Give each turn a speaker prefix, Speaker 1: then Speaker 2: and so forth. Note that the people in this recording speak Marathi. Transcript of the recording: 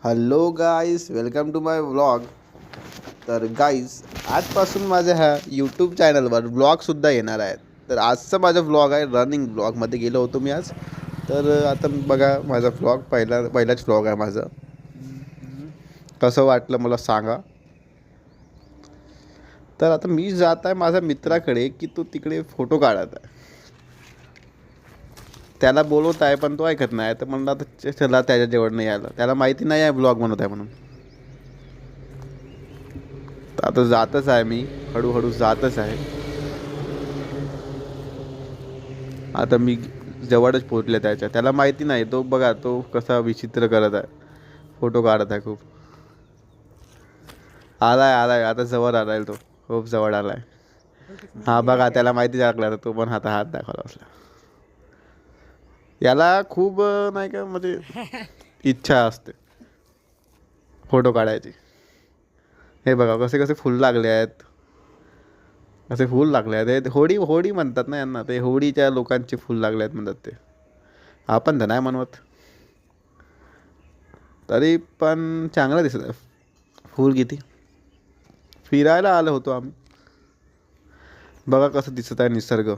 Speaker 1: Hello guys, welcome to my vlog. तर गाईज, आजपासून माझ्या ह्या यूट्यूब चॅनलवर व्लॉगसुद्धा येणार आहेत. तर आजचा माझा व्लॉग आहे रनिंग व्लॉगमध्ये गेलो होतो मी आज. तर आता बघा माझा व्लॉग पहिलाच व्लॉग आहे माझं. कसं वाटलं मला सांगा. तर आता मी जात आहे माझ्या मित्राकडे की तो तिकडे फोटो काढत आहे. त्याला बोलवत आहे पण तो ऐकत नाही. तर म्हणलं आता चला त्याच्या जवळ नाही यायला, त्याला माहिती नाही आहे ब्लॉग बनवत आहे म्हणून. तर आता जातच आहे मी, हळूहळू जातच आहे. आता मी जवळच पोहोचले त्याला माहिती नाही. तो बघा तो कसा विचित्र करत आहे, फोटो काढत आहे खूप. आलाय आता जवळ आलाय, तो खूप जवळ आलाय. हा बघा त्याला माहिती लागला, तर तो पण हात दाखवला बसला. याला खूप नाही का म्हणजे इच्छा असते फोटो काढायची. हे बघा कसे कसे फुल लागले आहेत, असे फूल लागले आहेत. हे होडी होडी म्हणतात ना यांना, ते होडीच्या लोकांचे फूल लागले आहेत म्हणतात ते. आपण तर नाही म्हणवत, तरी पण चांगलं दिसत आहे फूल. किती फिरायला आलो होतो आम्ही. बघा कसं दिसत आहे निसर्ग.